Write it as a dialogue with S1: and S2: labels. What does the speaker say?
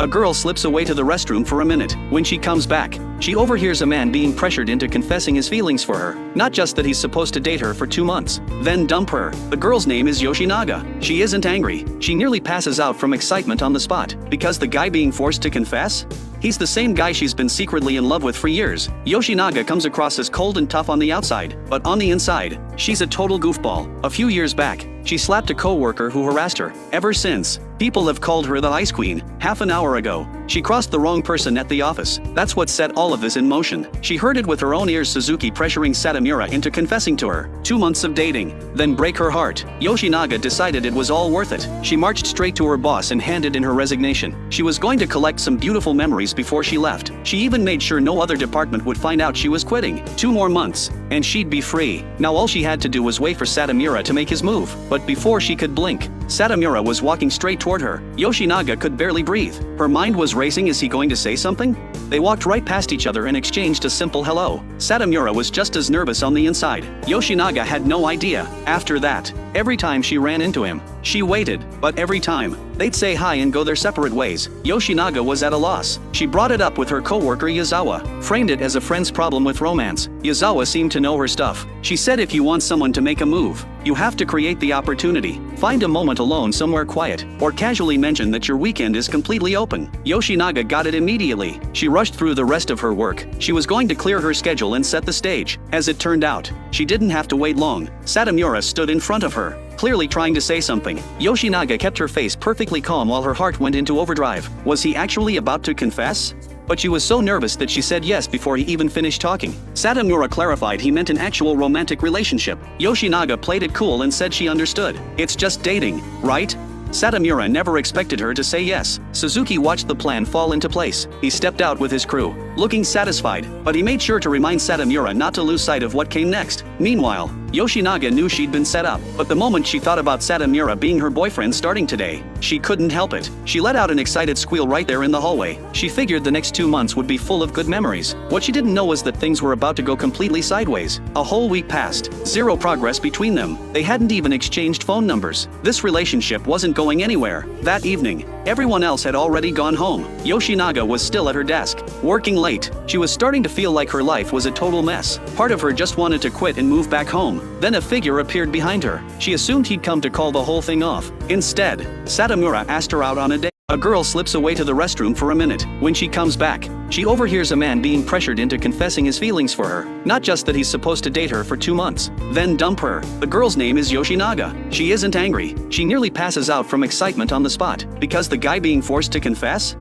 S1: A girl slips away to the restroom for a minute. When she comes back, she overhears a man being pressured into confessing his feelings for her. Not just that he's supposed to date her for 2 months, then dump her. The girl's name is Yoshinaga. She isn't angry. She nearly passes out from excitement on the spot. Because the guy being forced to confess? He's the same guy she's been secretly in love with for years. Yoshinaga comes across as cold and tough on the outside, but on the inside, she's a total goofball. A few years back, she slapped a co-worker who harassed her. Ever since, people have called her the Ice Queen. Half an hour ago, she crossed the wrong person at the office. That's what set all of this in motion. She heard it with her own ears, Suzuki pressuring Satomura into confessing to her. 2 months of dating, then break her heart. Yoshinaga decided it was all worth it. She marched straight to her boss and handed in her resignation. She was going to collect some beautiful memories before she left. She even made sure no other department would find out she was quitting. 2 more months, and she'd be free. Now all she had to do was wait for Satomura to make his move. But before she could blink, Satomura was walking straight toward her. Yoshinaga could barely breathe. Her mind was racing. Is he going to say something? They walked right past each other and exchanged a simple hello. Satomura was just as nervous on the inside. Yoshinaga had no idea. After that, every time she ran into him, she waited, but every time, they'd say hi and go their separate ways. Yoshinaga was at a loss. She brought it up with her co-worker Yazawa, framed it as a friend's problem with romance. Yazawa seemed to know her stuff. She said if you want someone to make a move, you have to create the opportunity. Find a moment alone somewhere quiet, or casually mention that your weekend is completely open. Yoshinaga got it immediately. She rushed through the rest of her work. She was going to clear her schedule and set the stage. As it turned out, she didn't have to wait long. Satomura stood in front of her, clearly trying to say something. Yoshinaga kept her face perfectly calm while her heart went into overdrive. Was he actually about to confess? But she was so nervous that she said yes before he even finished talking. Satomura clarified he meant an actual romantic relationship. Yoshinaga played it cool and said she understood. It's just dating, right? Satomura never expected her to say yes. Suzuki watched the plan fall into place. He stepped out with his crew, looking satisfied, but he made sure to remind Satomura not to lose sight of what came next. Meanwhile, Yoshinaga knew she'd been set up, but the moment she thought about Satomura being her boyfriend starting today, she couldn't help it. She let out an excited squeal right there in the hallway. She figured the next 2 months would be full of good memories. What she didn't know was that things were about to go completely sideways. A whole week passed. Zero progress between them. They hadn't even exchanged phone numbers. This relationship wasn't going anywhere. That evening, everyone else had already gone home. Yoshinaga was still at her desk, working late. She was starting to feel like her life was a total mess. Part of her just wanted to quit and move back home. Then a figure appeared behind her. She assumed he'd come to call the whole thing off. Instead, Satomura asked her out on a date. A girl slips away to the restroom for a minute. When she comes back, she overhears a man being pressured into confessing his feelings for her. Not just that he's supposed to date her for 2 months, then dump her. The girl's name is Yoshinaga. She isn't angry. She nearly passes out from excitement on the spot. Because the guy being forced to confess?